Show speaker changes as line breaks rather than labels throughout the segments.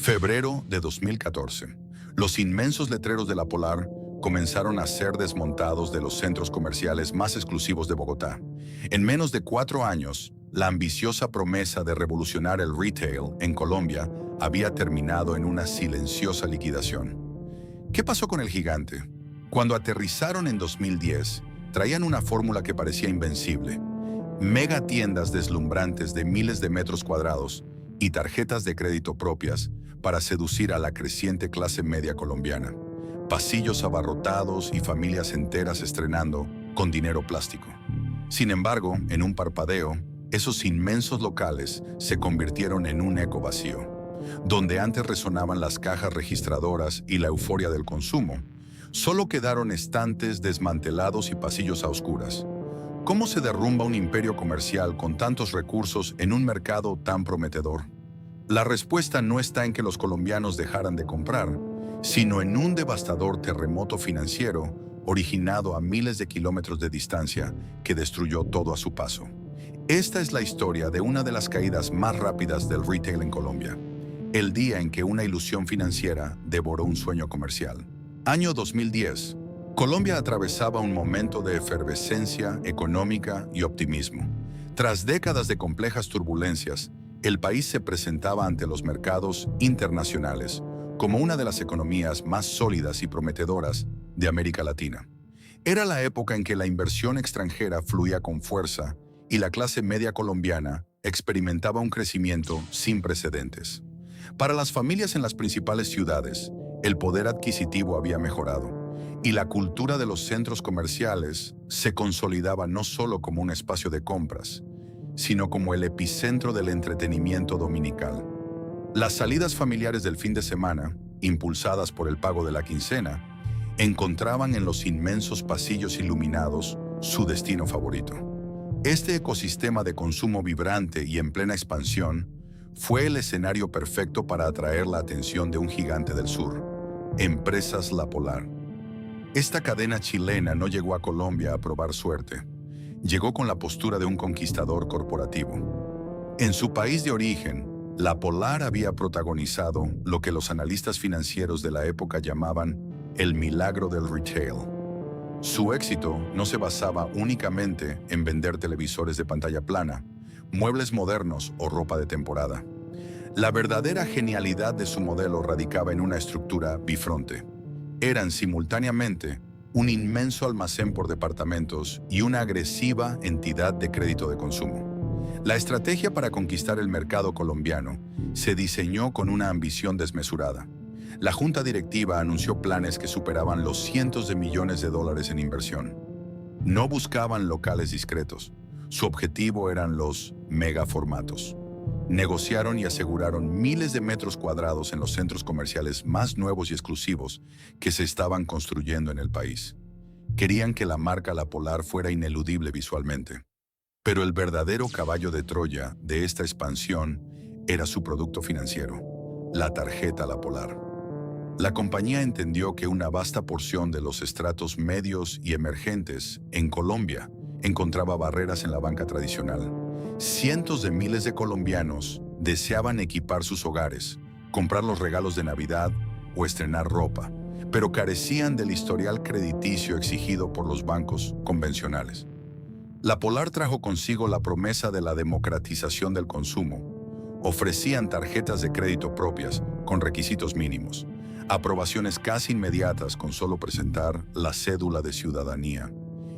Febrero de 2014. Los inmensos letreros de la Polar comenzaron a ser desmontados de los centros comerciales más exclusivos de Bogotá. En menos de 4 años, la ambiciosa promesa de revolucionar el retail en Colombia había terminado en una silenciosa liquidación. ¿Qué pasó con el gigante? Cuando aterrizaron en 2010, traían una fórmula que parecía invencible. Mega tiendas deslumbrantes de miles de metros cuadrados y tarjetas de crédito propias para seducir a la creciente clase media colombiana. Pasillos abarrotados y familias enteras estrenando con dinero plástico. Sin embargo, en un parpadeo, esos inmensos locales se convirtieron en un eco vacío. Donde antes resonaban las cajas registradoras y la euforia del consumo, solo quedaron estantes desmantelados y pasillos a oscuras. ¿Cómo se derrumba un imperio comercial con tantos recursos en un mercado tan prometedor? La respuesta no está en que los colombianos dejaran de comprar, sino en un devastador terremoto financiero originado a miles de kilómetros de distancia que destruyó todo a su paso. Esta es la historia de una de las caídas más rápidas del retail en Colombia. El día en que una ilusión financiera devoró un sueño comercial. Año 2010. Colombia atravesaba un momento de efervescencia económica y optimismo. Tras décadas de complejas turbulencias, el país se presentaba ante los mercados internacionales como una de las economías más sólidas y prometedoras de América Latina. Era la época en que la inversión extranjera fluía con fuerza y la clase media colombiana experimentaba un crecimiento sin precedentes. Para las familias en las principales ciudades, el poder adquisitivo había mejorado y la cultura de los centros comerciales se consolidaba no solo como un espacio de compras, sino como el epicentro del entretenimiento dominical. Las salidas familiares del fin de semana, impulsadas por el pago de la quincena, encontraban en los inmensos pasillos iluminados su destino favorito. Este ecosistema de consumo vibrante y en plena expansión fue el escenario perfecto para atraer la atención de un gigante del sur, Empresas La Polar. Esta cadena chilena no llegó a Colombia a probar suerte. Llegó con la postura de un conquistador corporativo. En su país de origen, La Polar había protagonizado lo que los analistas financieros de la época llamaban el milagro del retail. Su éxito no se basaba únicamente en vender televisores de pantalla plana, muebles modernos o ropa de temporada. La verdadera genialidad de su modelo radicaba en una estructura bifronte. Eran simultáneamente un inmenso almacén por departamentos y una agresiva entidad de crédito de consumo. La estrategia para conquistar el mercado colombiano se diseñó con una ambición desmesurada. La junta directiva anunció planes que superaban los cientos de millones de dólares en inversión. No buscaban locales discretos. Su objetivo eran los megaformatos. Negociaron y aseguraron miles de metros cuadrados en los centros comerciales más nuevos y exclusivos que se estaban construyendo en el país. Querían que la marca La Polar fuera ineludible visualmente. Pero el verdadero caballo de Troya de esta expansión era su producto financiero, la tarjeta La Polar. La compañía entendió que una vasta porción de los estratos medios y emergentes en Colombia encontraba barreras en la banca tradicional. Cientos de miles de colombianos deseaban equipar sus hogares, comprar los regalos de Navidad o estrenar ropa, pero carecían del historial crediticio exigido por los bancos convencionales. La Polar trajo consigo la promesa de la democratización del consumo. Ofrecían tarjetas de crédito propias con requisitos mínimos, aprobaciones casi inmediatas con solo presentar la cédula de ciudadanía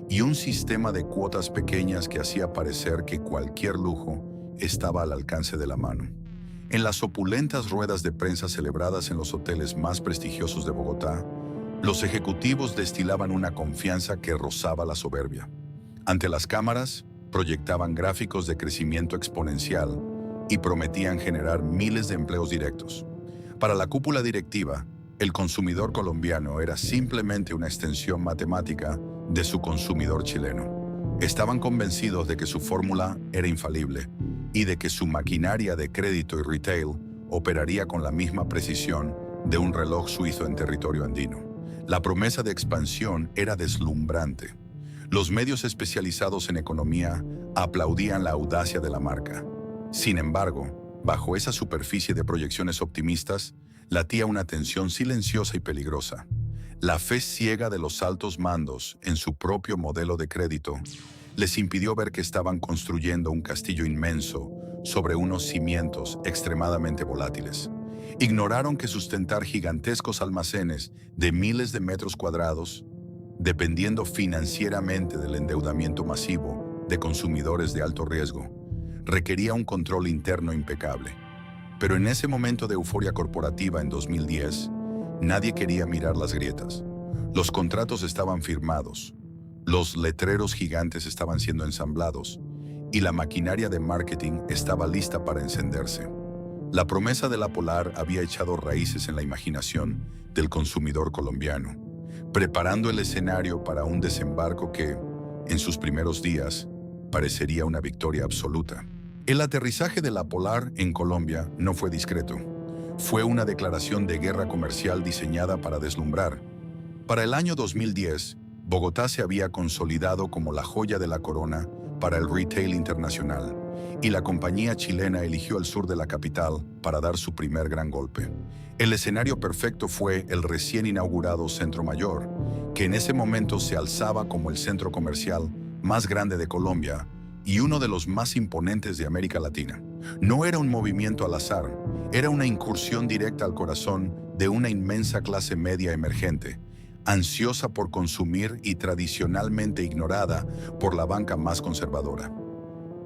y un sistema de cuotas pequeñas que hacía parecer que cualquier lujo estaba al alcance de la mano. En las opulentas ruedas de prensa celebradas en los hoteles más prestigiosos de Bogotá, los ejecutivos destilaban una confianza que rozaba la soberbia. Ante las cámaras, proyectaban gráficos de crecimiento exponencial y prometían generar miles de empleos directos. Para la cúpula directiva, el consumidor colombiano era simplemente una extensión matemática de su consumidor chileno. Estaban convencidos de que su fórmula era infalible y de que su maquinaria de crédito y retail operaría con la misma precisión de un reloj suizo en territorio andino. La promesa de expansión era deslumbrante. Los medios especializados en economía aplaudían la audacia de la marca. Sin embargo, Bajo esa superficie de proyecciones optimistas, latía una tensión silenciosa y peligrosa. La fe ciega de los altos mandos en su propio modelo de crédito les impidió ver que estaban construyendo un castillo inmenso sobre unos cimientos extremadamente volátiles. Ignoraron que sustentar gigantescos almacenes de miles de metros cuadrados, dependiendo financieramente del endeudamiento masivo de consumidores de alto riesgo, requería un control interno impecable. Pero en ese momento de euforia corporativa en 2010, nadie quería mirar las grietas. Los contratos estaban firmados, los letreros gigantes estaban siendo ensamblados y la maquinaria de marketing estaba lista para encenderse. La promesa de la Polar había echado raíces en la imaginación del consumidor colombiano, preparando el escenario para un desembarco que, en sus primeros días, parecería una victoria absoluta. El aterrizaje de la Polar en Colombia no fue discreto. Fue una declaración de guerra comercial diseñada para deslumbrar. Para el año 2010, Bogotá se había consolidado como la joya de la corona para el retail internacional, y la compañía chilena eligió el sur de la capital para dar su primer gran golpe. El escenario perfecto fue el recién inaugurado Centro Mayor, que en ese momento se alzaba como el centro comercial más grande de Colombia y uno de los más imponentes de América Latina. No era un movimiento al azar, era una incursión directa al corazón de una inmensa clase media emergente, ansiosa por consumir y tradicionalmente ignorada por la banca más conservadora.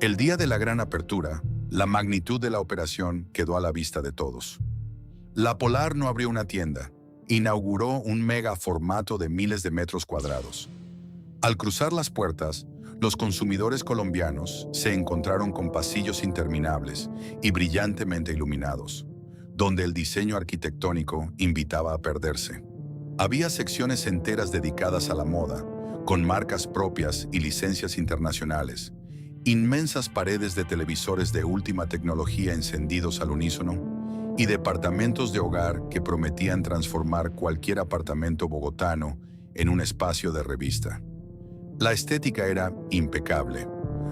El día de la gran apertura, la magnitud de la operación quedó a la vista de todos. La Polar no abrió una tienda, inauguró un mega formato de miles de metros cuadrados. Al cruzar las puertas, los consumidores colombianos se encontraron con pasillos interminables y brillantemente iluminados, donde el diseño arquitectónico invitaba a perderse. Había secciones enteras dedicadas a la moda, con marcas propias y licencias internacionales, inmensas paredes de televisores de última tecnología encendidos al unísono y departamentos de hogar que prometían transformar cualquier apartamento bogotano en un espacio de revista. La estética era impecable,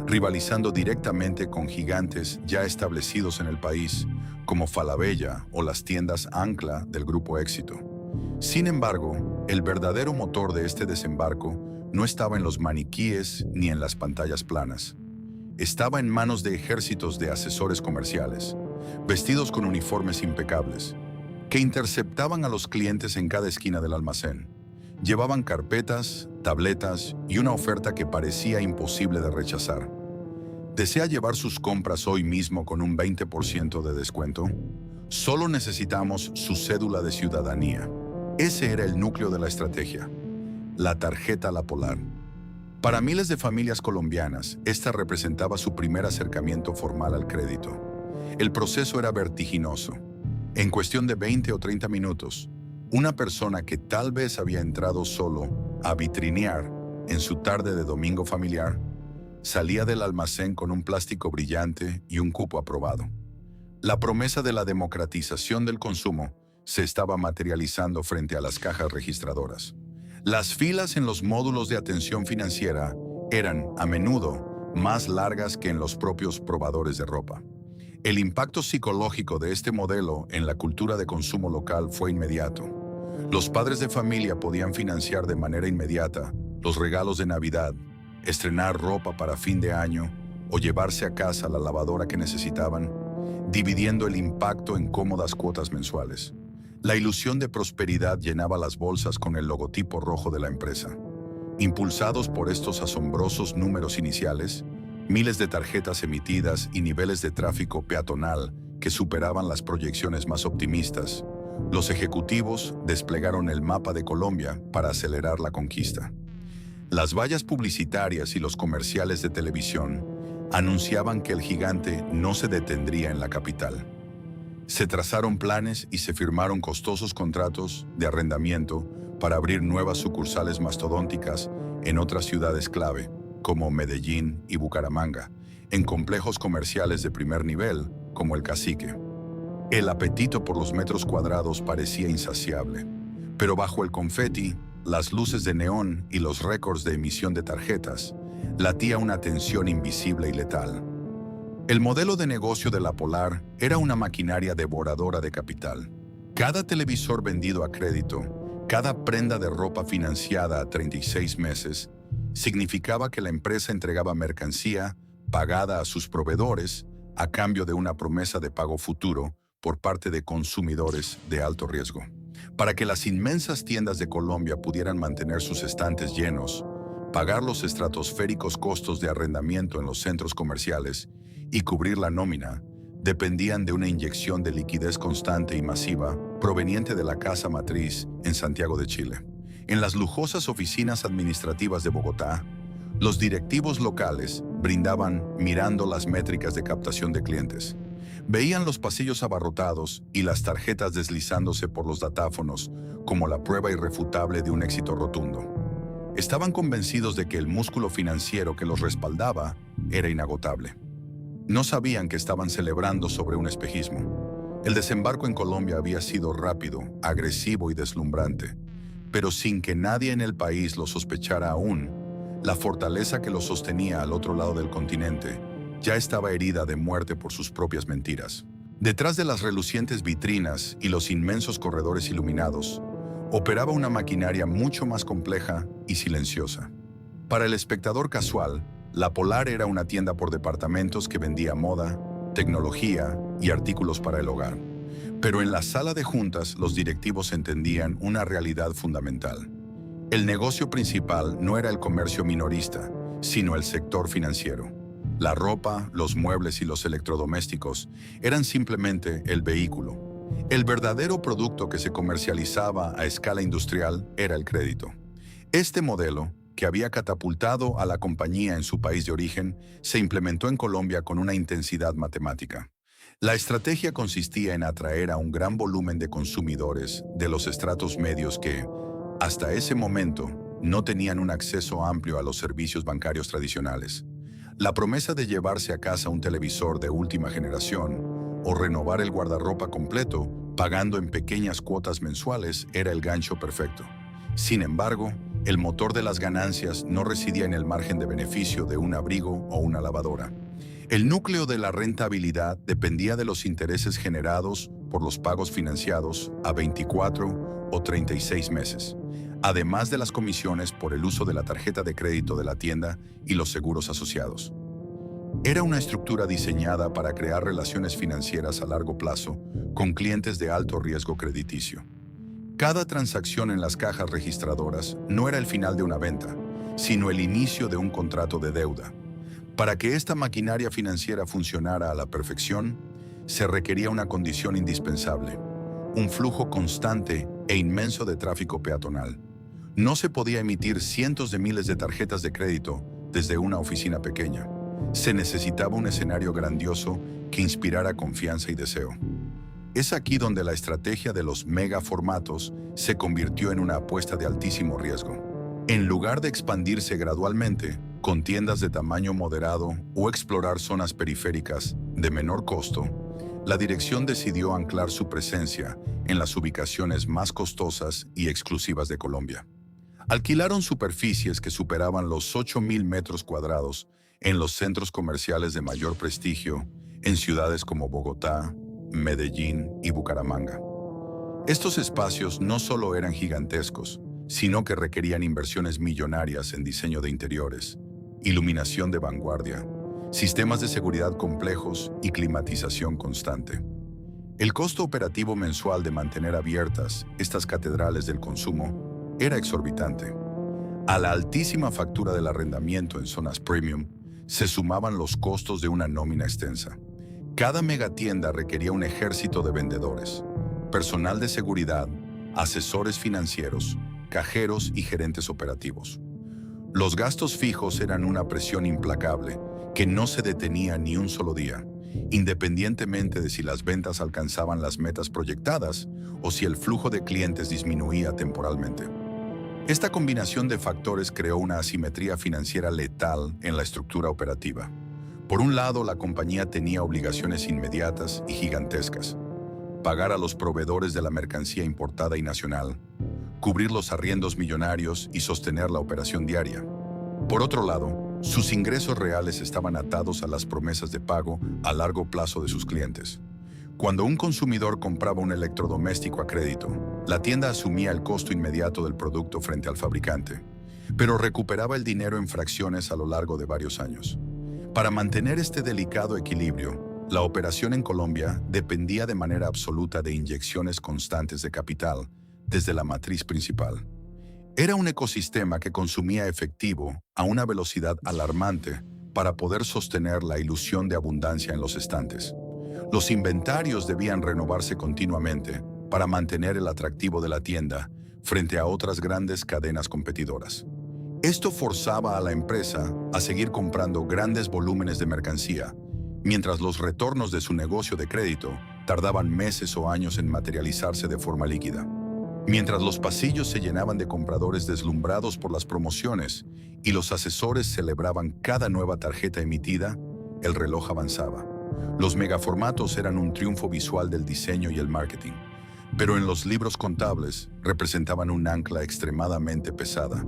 rivalizando directamente con gigantes ya establecidos en el país, como Falabella o las tiendas Ancla del Grupo Éxito. Sin embargo, el verdadero motor de este desembarco no estaba en los maniquíes ni en las pantallas planas. Estaba en manos de ejércitos de asesores comerciales, vestidos con uniformes impecables, que interceptaban a los clientes en cada esquina del almacén. Llevaban carpetas, tabletas y una oferta que parecía imposible de rechazar. ¿Desea llevar sus compras hoy mismo con un 20% de descuento? Solo necesitamos su cédula de ciudadanía. Ese era el núcleo de la estrategia, la tarjeta La Polar. Para miles de familias colombianas, esta representaba su primer acercamiento formal al crédito. El proceso era vertiginoso. En cuestión de 20 o 30 minutos, una persona que tal vez había entrado solo a vitrinear en su tarde de domingo familiar, salía del almacén con un plástico brillante y un cupo aprobado. La promesa de la democratización del consumo se estaba materializando frente a las cajas registradoras. Las filas en los módulos de atención financiera eran, a menudo, más largas que en los propios probadores de ropa. El impacto psicológico de este modelo en la cultura de consumo local fue inmediato. Los padres de familia podían financiar de manera inmediata los regalos de Navidad, estrenar ropa para fin de año o llevarse a casa la lavadora que necesitaban, dividiendo el impacto en cómodas cuotas mensuales. La ilusión de prosperidad llenaba las bolsas con el logotipo rojo de la empresa. Impulsados por estos asombrosos números iniciales, miles de tarjetas emitidas y niveles de tráfico peatonal que superaban las proyecciones más optimistas, los ejecutivos desplegaron el mapa de Colombia para acelerar la conquista. Las vallas publicitarias y los comerciales de televisión anunciaban que el gigante no se detendría en la capital. Se trazaron planes y se firmaron costosos contratos de arrendamiento para abrir nuevas sucursales mastodónticas en otras ciudades clave, como Medellín y Bucaramanga, en complejos comerciales de primer nivel, como el Cacique. El apetito por los metros cuadrados parecía insaciable, pero bajo el confeti, las luces de neón y los récords de emisión de tarjetas, latía una tensión invisible y letal. El modelo de negocio de la Polar era una maquinaria devoradora de capital. Cada televisor vendido a crédito, cada prenda de ropa financiada a 36 meses, significaba que la empresa entregaba mercancía pagada a sus proveedores a cambio de una promesa de pago futuro por parte de consumidores de alto riesgo. Para que las inmensas tiendas de Colombia pudieran mantener sus estantes llenos, pagar los estratosféricos costos de arrendamiento en los centros comerciales y cubrir la nómina, dependían de una inyección de liquidez constante y masiva proveniente de la casa matriz en Santiago de Chile. En las lujosas oficinas administrativas de Bogotá, los directivos locales brindaban mirando las métricas de captación de clientes. Veían los pasillos abarrotados y las tarjetas deslizándose por los datáfonos como la prueba irrefutable de un éxito rotundo. Estaban convencidos de que el músculo financiero que los respaldaba era inagotable. No sabían que estaban celebrando sobre un espejismo. El desembarco en Colombia había sido rápido, agresivo y deslumbrante, pero sin que nadie en el país lo sospechara aún, la fortaleza que lo sostenía al otro lado del continente ya estaba herida de muerte por sus propias mentiras. Detrás de las relucientes vitrinas y los inmensos corredores iluminados, operaba una maquinaria mucho más compleja y silenciosa. Para el espectador casual, la Polar era una tienda por departamentos que vendía moda, tecnología y artículos para el hogar. Pero en la sala de juntas los directivos entendían una realidad fundamental. El negocio principal no era el comercio minorista, sino el sector financiero. La ropa, los muebles y los electrodomésticos eran simplemente el vehículo. El verdadero producto que se comercializaba a escala industrial era el crédito. Este modelo, que había catapultado a la compañía en su país de origen, se implementó en Colombia con una intensidad matemática. La estrategia consistía en atraer a un gran volumen de consumidores de los estratos medios que, hasta ese momento, no tenían un acceso amplio a los servicios bancarios tradicionales. La promesa de llevarse a casa un televisor de última generación o renovar el guardarropa completo, pagando en pequeñas cuotas mensuales, era el gancho perfecto. Sin embargo, el motor de las ganancias no residía en el margen de beneficio de un abrigo o una lavadora. El núcleo de la rentabilidad dependía de los intereses generados por los pagos financiados a 24 o 36 meses, además de las comisiones por el uso de la tarjeta de crédito de la tienda y los seguros asociados. Era una estructura diseñada para crear relaciones financieras a largo plazo con clientes de alto riesgo crediticio. Cada transacción en las cajas registradoras no era el final de una venta, sino el inicio de un contrato de deuda. Para que esta maquinaria financiera funcionara a la perfección, se requería una condición indispensable: un flujo constante e inmenso de tráfico peatonal. No se podía emitir cientos de miles de tarjetas de crédito desde una oficina pequeña. Se necesitaba un escenario grandioso que inspirara confianza y deseo. Es aquí donde la estrategia de los megaformatos se convirtió en una apuesta de altísimo riesgo. En lugar de expandirse gradualmente, con tiendas de tamaño moderado o explorar zonas periféricas de menor costo, la dirección decidió anclar su presencia en las ubicaciones más costosas y exclusivas de Colombia. Alquilaron superficies que superaban los 8.000 metros cuadrados en los centros comerciales de mayor prestigio en ciudades como Bogotá, Medellín y Bucaramanga. Estos espacios no solo eran gigantescos, sino que requerían inversiones millonarias en diseño de interiores, iluminación de vanguardia, sistemas de seguridad complejos y climatización constante. El costo operativo mensual de mantener abiertas estas catedrales del consumo era exorbitante. A la altísima factura del arrendamiento en zonas premium se sumaban los costos de una nómina extensa. Cada megatienda requería un ejército de vendedores, personal de seguridad, asesores financieros, cajeros y gerentes operativos. Los gastos fijos eran una presión implacable que no se detenía ni un solo día, independientemente de si las ventas alcanzaban las metas proyectadas o si el flujo de clientes disminuía temporalmente. Esta combinación de factores creó una asimetría financiera letal en la estructura operativa. Por un lado, la compañía tenía obligaciones inmediatas y gigantescas: pagar a los proveedores de la mercancía importada y nacional, cubrir los arriendos millonarios y sostener la operación diaria. Por otro lado, Sus ingresos reales estaban atados a las promesas de pago a largo plazo de sus clientes. Cuando un consumidor compraba un electrodoméstico a crédito, la tienda asumía el costo inmediato del producto frente al fabricante, pero recuperaba el dinero en fracciones a lo largo de varios años. Para mantener este delicado equilibrio, la operación en Colombia dependía de manera absoluta de inyecciones constantes de capital desde la matriz principal. Era un ecosistema que consumía efectivo a una velocidad alarmante para poder sostener la ilusión de abundancia en los estantes. Los inventarios debían renovarse continuamente para mantener el atractivo de la tienda frente a otras grandes cadenas competidoras. Esto forzaba a la empresa a seguir comprando grandes volúmenes de mercancía, mientras los retornos de su negocio de crédito tardaban meses o años en materializarse de forma líquida. Mientras los pasillos se llenaban de compradores deslumbrados por las promociones y los asesores celebraban cada nueva tarjeta emitida, el reloj avanzaba. Los megaformatos eran un triunfo visual del diseño y el marketing, pero en los libros contables representaban un ancla extremadamente pesada.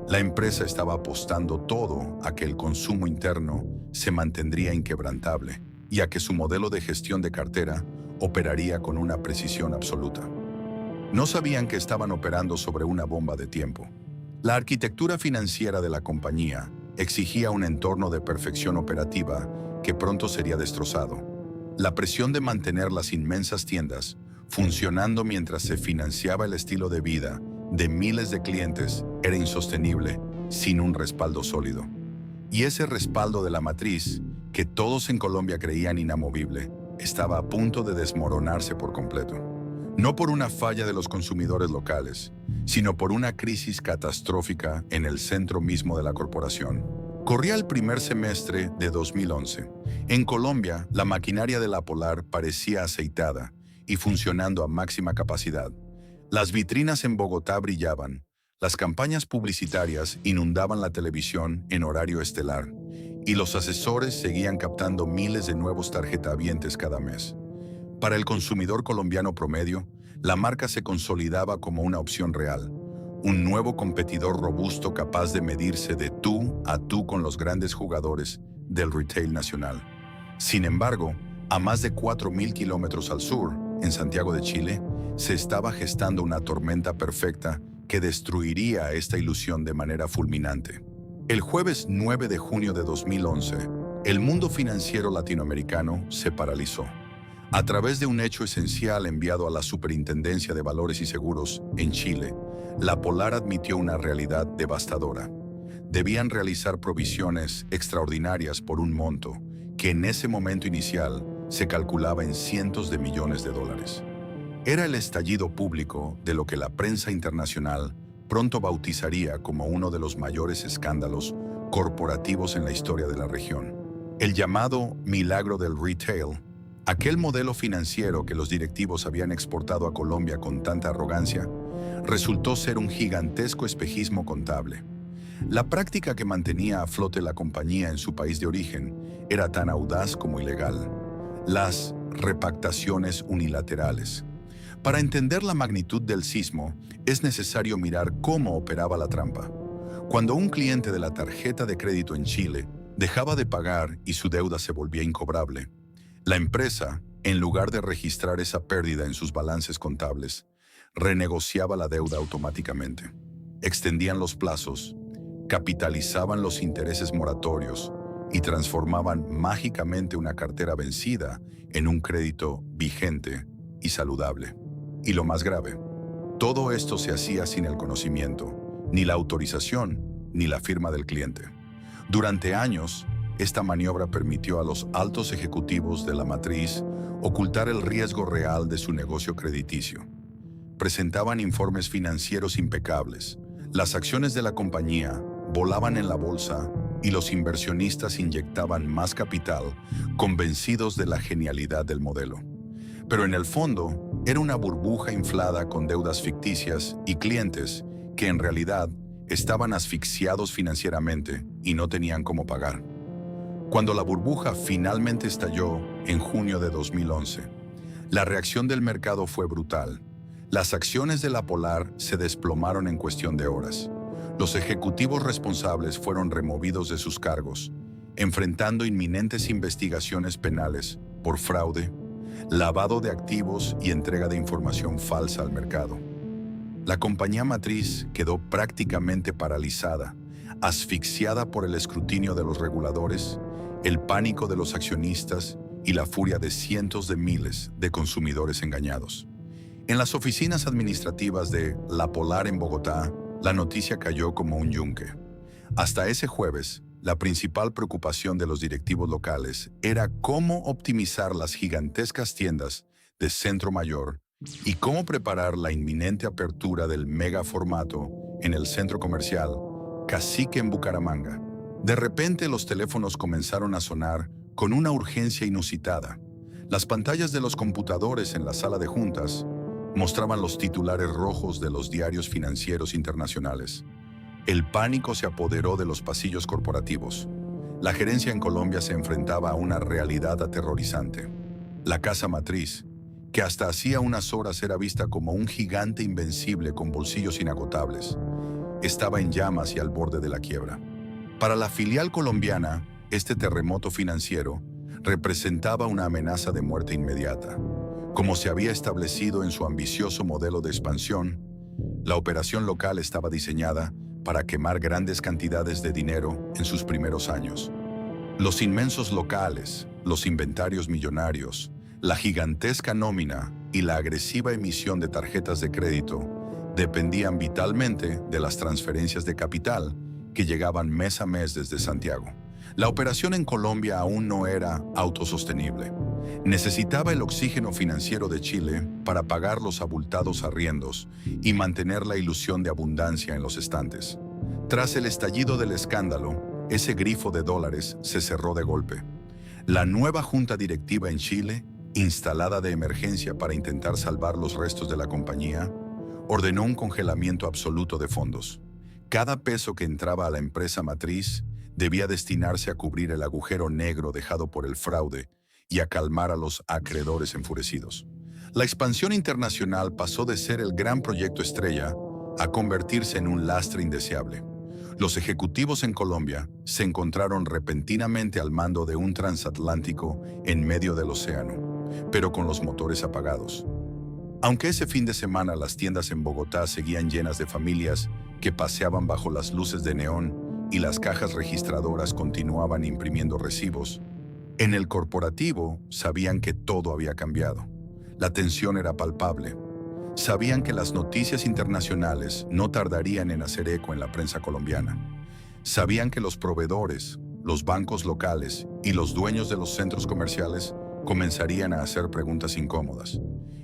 La empresa estaba apostando todo a que el consumo interno se mantendría inquebrantable y a que su modelo de gestión de cartera operaría con una precisión absoluta. No sabían que estaban operando sobre una bomba de tiempo. La arquitectura financiera de la compañía exigía un entorno de perfección operativa que pronto sería destrozado. La presión de mantener las inmensas tiendas funcionando mientras se financiaba el estilo de vida de miles de clientes era insostenible sin un respaldo sólido. Y ese respaldo de la matriz, que todos en Colombia creían inamovible, estaba a punto de desmoronarse por completo. No por una falla de los consumidores locales, sino por una crisis catastrófica en el centro mismo de la corporación. Corría el primer semestre de 2011. En Colombia, la maquinaria de la Polar parecía aceitada y funcionando a máxima capacidad. Las vitrinas en Bogotá brillaban, las campañas publicitarias inundaban la televisión en horario estelar, y los asesores seguían captando miles de nuevos tarjetavientes cada mes. Para el consumidor colombiano promedio, la marca se consolidaba como una opción real, un nuevo competidor robusto capaz de medirse de tú a tú con los grandes jugadores del retail nacional. Sin embargo, a más de 4.000 kilómetros al sur, en Santiago de Chile, se estaba gestando una tormenta perfecta que destruiría esta ilusión de manera fulminante. El jueves 9 de junio de 2011, el mundo financiero latinoamericano se paralizó. A través de un hecho esencial enviado a la Superintendencia de Valores y Seguros en Chile, la Polar admitió una realidad devastadora. Debían realizar provisiones extraordinarias por un monto que en ese momento inicial se calculaba en cientos de millones de dólares. Era el estallido público de lo que la prensa internacional pronto bautizaría como uno de los mayores escándalos corporativos en la historia de la región. El llamado milagro del retail, aquel modelo financiero que los directivos habían exportado a Colombia con tanta arrogancia, resultó ser un gigantesco espejismo contable. La práctica que mantenía a flote la compañía en su país de origen era tan audaz como ilegal: las repactaciones unilaterales. Para entender la magnitud del sismo, es necesario mirar cómo operaba la trampa. Cuando un cliente de la tarjeta de crédito en Chile dejaba de pagar y su deuda se volvía incobrable, la empresa, en lugar de registrar esa pérdida en sus balances contables, renegociaba la deuda automáticamente. Extendían los plazos, capitalizaban los intereses moratorios y transformaban mágicamente una cartera vencida en un crédito vigente y saludable. Y lo más grave, todo esto se hacía sin el conocimiento, ni la autorización, ni la firma del cliente. Durante años, esta maniobra permitió a los altos ejecutivos de la matriz ocultar el riesgo real de su negocio crediticio. Presentaban informes financieros impecables, las acciones de la compañía volaban en la bolsa y los inversionistas inyectaban más capital, convencidos de la genialidad del modelo. Pero en el fondo, era una burbuja inflada con deudas ficticias y clientes que en realidad estaban asfixiados financieramente y no tenían cómo pagar. Cuando la burbuja finalmente estalló en junio de 2011, la reacción del mercado fue brutal. Las acciones de la Polar se desplomaron en cuestión de horas. Los ejecutivos responsables fueron removidos de sus cargos, enfrentando inminentes investigaciones penales por fraude, lavado de activos y entrega de información falsa al mercado. La compañía matriz quedó prácticamente paralizada, asfixiada por el escrutinio de los reguladores, el pánico de los accionistas y la furia de cientos de miles de consumidores engañados. En las oficinas administrativas de La Polar en Bogotá, la noticia cayó como un yunque. Hasta ese jueves, la principal preocupación de los directivos locales era cómo optimizar las gigantescas tiendas de Centro Mayor y cómo preparar la inminente apertura del mega formato en el centro comercial Cacique en Bucaramanga. De repente los teléfonos comenzaron a sonar con una urgencia inusitada. Las pantallas de los computadores en la sala de juntas mostraban los titulares rojos de los diarios financieros internacionales. El pánico se apoderó de los pasillos corporativos. La gerencia en Colombia se enfrentaba a una realidad aterrorizante. La casa matriz, que hasta hacía unas horas era vista como un gigante invencible con bolsillos inagotables, estaba en llamas y al borde de la quiebra. Para la filial colombiana, este terremoto financiero representaba una amenaza de muerte inmediata. Como se había establecido en su ambicioso modelo de expansión, la operación local estaba diseñada para quemar grandes cantidades de dinero en sus primeros años. Los inmensos locales, los inventarios millonarios, la gigantesca nómina y la agresiva emisión de tarjetas de crédito dependían vitalmente de las transferencias de capital que llegaban mes a mes desde Santiago. La operación en Colombia aún no era autosostenible. Necesitaba el oxígeno financiero de Chile para pagar los abultados arriendos y mantener la ilusión de abundancia en los estantes. Tras el estallido del escándalo, ese grifo de dólares se cerró de golpe. La nueva junta directiva en Chile, instalada de emergencia para intentar salvar los restos de la compañía, ordenó un congelamiento absoluto de fondos. Cada peso que entraba a la empresa matriz debía destinarse a cubrir el agujero negro dejado por el fraude y a calmar a los acreedores enfurecidos. La expansión internacional pasó de ser el gran proyecto estrella a convertirse en un lastre indeseable. Los ejecutivos en Colombia se encontraron repentinamente al mando de un transatlántico en medio del océano, pero con los motores apagados. Aunque ese fin de semana las tiendas en Bogotá seguían llenas de familias que paseaban bajo las luces de neón y las cajas registradoras continuaban imprimiendo recibos, en el corporativo sabían que todo había cambiado. La tensión era palpable. Sabían que las noticias internacionales no tardarían en hacer eco en la prensa colombiana. Sabían que los proveedores, los bancos locales y los dueños de los centros comerciales comenzarían a hacer preguntas incómodas.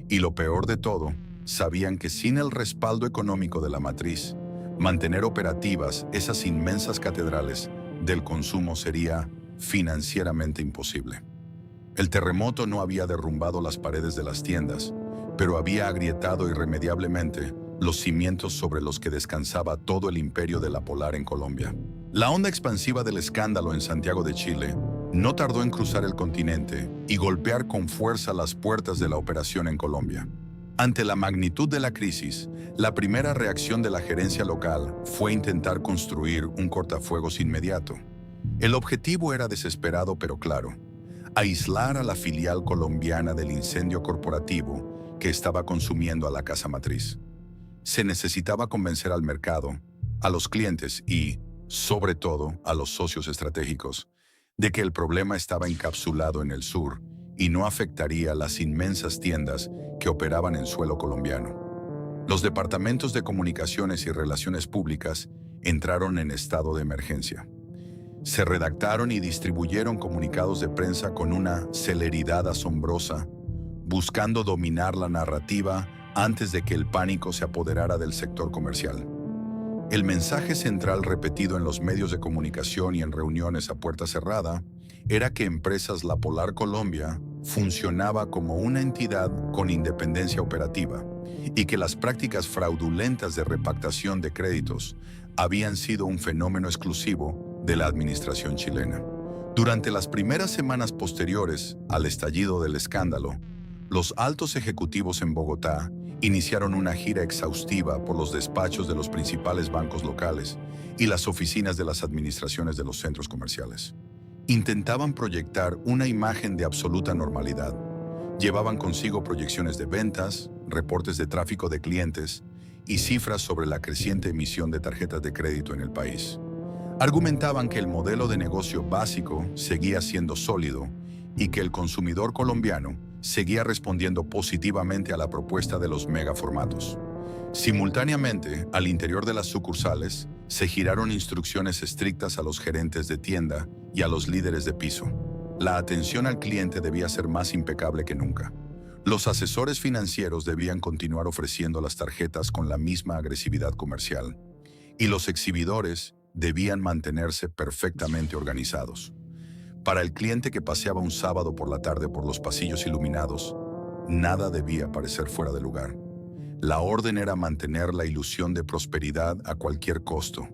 Y lo peor de todo, sabían que sin el respaldo económico de la matriz, mantener operativas esas inmensas catedrales del consumo sería financieramente imposible. El terremoto no había derrumbado las paredes de las tiendas, pero había agrietado irremediablemente los cimientos sobre los que descansaba todo el imperio de La Polar en Colombia. La onda expansiva del escándalo en Santiago de Chile no tardó en cruzar el continente y golpear con fuerza las puertas de la operación en Colombia. Ante la magnitud de la crisis, la primera reacción de la gerencia local fue intentar construir un cortafuegos inmediato. El objetivo era desesperado pero claro: aislar a la filial colombiana del incendio corporativo que estaba consumiendo a la casa matriz. Se necesitaba convencer al mercado, a los clientes y, sobre todo, a los socios estratégicos, de que el problema estaba encapsulado en el sur y no afectaría las inmensas tiendas que operaban en suelo colombiano. Los departamentos de comunicaciones y relaciones públicas entraron en estado de emergencia. Se redactaron y distribuyeron comunicados de prensa con una celeridad asombrosa, buscando dominar la narrativa antes de que el pánico se apoderara del sector comercial. El mensaje central repetido en los medios de comunicación y en reuniones a puerta cerrada era que Empresas La Polar Colombia funcionaba como una entidad con independencia operativa y que las prácticas fraudulentas de repactación de créditos habían sido un fenómeno exclusivo de la administración chilena. Durante las primeras semanas posteriores al estallido del escándalo, los altos ejecutivos en Bogotá Iniciaron una gira exhaustiva por los despachos de los principales bancos locales y las oficinas de las administraciones de los centros comerciales. Intentaban proyectar una imagen de absoluta normalidad. Llevaban consigo proyecciones de ventas, reportes de tráfico de clientes y cifras sobre la creciente emisión de tarjetas de crédito en el país. Argumentaban que el modelo de negocio básico seguía siendo sólido y que el consumidor colombiano seguía respondiendo positivamente a la propuesta de los megaformatos. Simultáneamente, al interior de las sucursales, se giraron instrucciones estrictas a los gerentes de tienda y a los líderes de piso. La atención al cliente debía ser más impecable que nunca. Los asesores financieros debían continuar ofreciendo las tarjetas con la misma agresividad comercial, y los exhibidores debían mantenerse perfectamente organizados. Para el cliente que paseaba un sábado por la tarde por los pasillos iluminados, nada debía parecer fuera de lugar. La orden era mantener la ilusión de prosperidad a cualquier costo.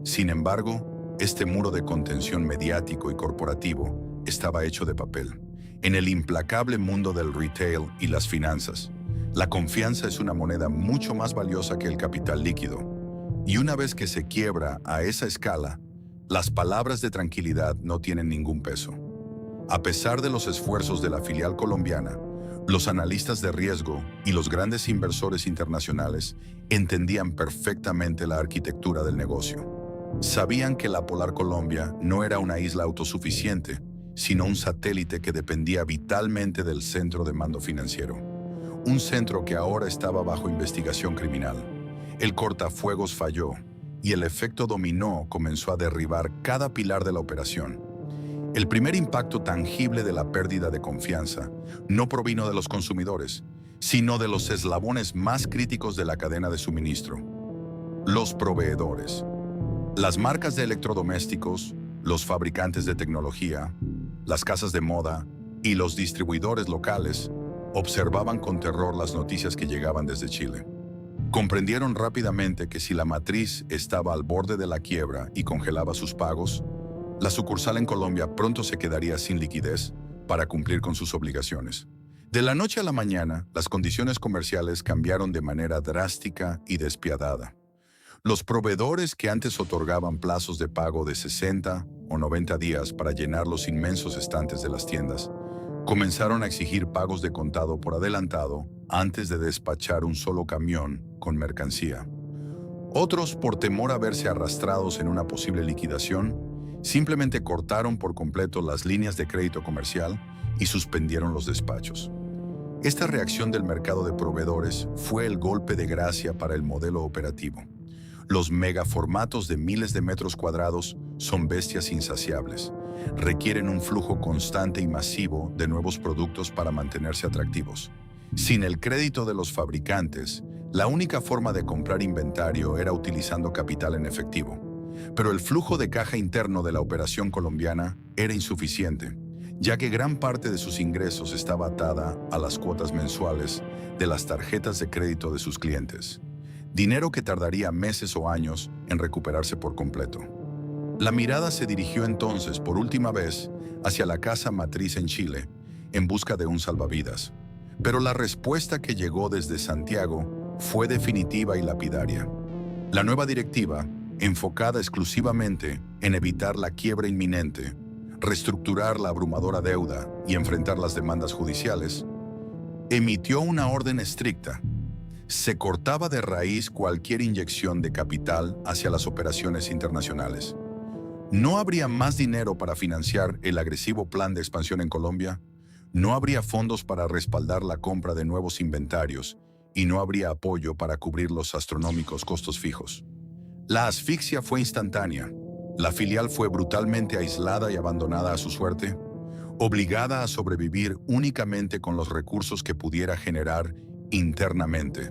Sin embargo, este muro de contención mediático y corporativo estaba hecho de papel. En el implacable mundo del retail y las finanzas, la confianza es una moneda mucho más valiosa que el capital líquido. Y una vez que se quiebra a esa escala, las palabras de tranquilidad no tienen ningún peso. A pesar de los esfuerzos de la filial colombiana, los analistas de riesgo y los grandes inversores internacionales entendían perfectamente la arquitectura del negocio. Sabían que la Polar Colombia no era una isla autosuficiente, sino un satélite que dependía vitalmente del centro de mando financiero. Un centro que ahora estaba bajo investigación criminal. El cortafuegos falló y el efecto dominó comenzó a derribar cada pilar de la operación. El primer impacto tangible de la pérdida de confianza no provino de los consumidores, sino de los eslabones más críticos de la cadena de suministro: los proveedores. Las marcas de electrodomésticos, los fabricantes de tecnología, las casas de moda y los distribuidores locales observaban con terror las noticias que llegaban desde Chile. Comprendieron rápidamente que si la matriz estaba al borde de la quiebra y congelaba sus pagos, la sucursal en Colombia pronto se quedaría sin liquidez para cumplir con sus obligaciones. De la noche a la mañana, las condiciones comerciales cambiaron de manera drástica y despiadada. Los proveedores que antes otorgaban plazos de pago de 60 o 90 días para llenar los inmensos estantes de las tiendas, comenzaron a exigir pagos de contado por adelantado antes de despachar un solo camión con mercancía. Otros, por temor a verse arrastrados en una posible liquidación, simplemente cortaron por completo las líneas de crédito comercial y suspendieron los despachos. Esta reacción del mercado de proveedores fue el golpe de gracia para el modelo operativo. Los megaformatos de miles de metros cuadrados son bestias insaciables. Requieren un flujo constante y masivo de nuevos productos para mantenerse atractivos. Sin el crédito de los fabricantes, la única forma de comprar inventario era utilizando capital en efectivo. Pero el flujo de caja interno de la operación colombiana era insuficiente, ya que gran parte de sus ingresos estaba atada a las cuotas mensuales de las tarjetas de crédito de sus clientes, dinero que tardaría meses o años en recuperarse por completo. La mirada se dirigió entonces por última vez hacia la casa matriz en Chile, en busca de un salvavidas. Pero la respuesta que llegó desde Santiago fue definitiva y lapidaria. La nueva directiva, enfocada exclusivamente en evitar la quiebra inminente, reestructurar la abrumadora deuda y enfrentar las demandas judiciales, emitió una orden estricta. Se cortaba de raíz cualquier inyección de capital hacia las operaciones internacionales. No habría más dinero para financiar el agresivo plan de expansión en Colombia, no habría fondos para respaldar la compra de nuevos inventarios y no habría apoyo para cubrir los astronómicos costos fijos. La asfixia fue instantánea. La filial fue brutalmente aislada y abandonada a su suerte, obligada a sobrevivir únicamente con los recursos que pudiera generar internamente,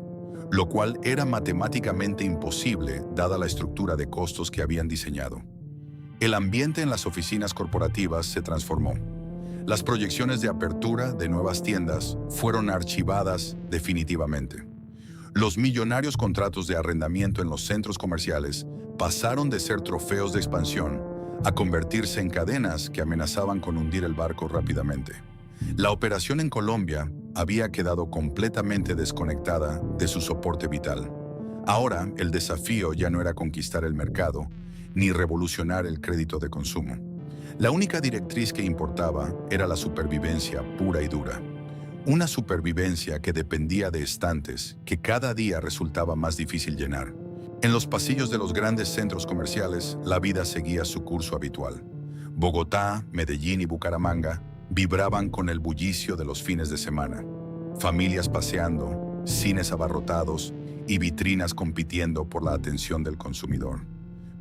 lo cual era matemáticamente imposible dada la estructura de costos que habían diseñado. El ambiente en las oficinas corporativas se transformó. Las proyecciones de apertura de nuevas tiendas fueron archivadas definitivamente. Los millonarios contratos de arrendamiento en los centros comerciales pasaron de ser trofeos de expansión a convertirse en cadenas que amenazaban con hundir el barco rápidamente. La operación en Colombia había quedado completamente desconectada de su soporte vital. Ahora, el desafío ya no era conquistar el mercado, ni revolucionar el crédito de consumo. La única directriz que importaba era la supervivencia pura y dura. Una supervivencia que dependía de estantes que cada día resultaba más difícil llenar. En los pasillos de los grandes centros comerciales, la vida seguía su curso habitual. Bogotá, Medellín y Bucaramanga vibraban con el bullicio de los fines de semana. Familias paseando, cines abarrotados y vitrinas compitiendo por la atención del consumidor.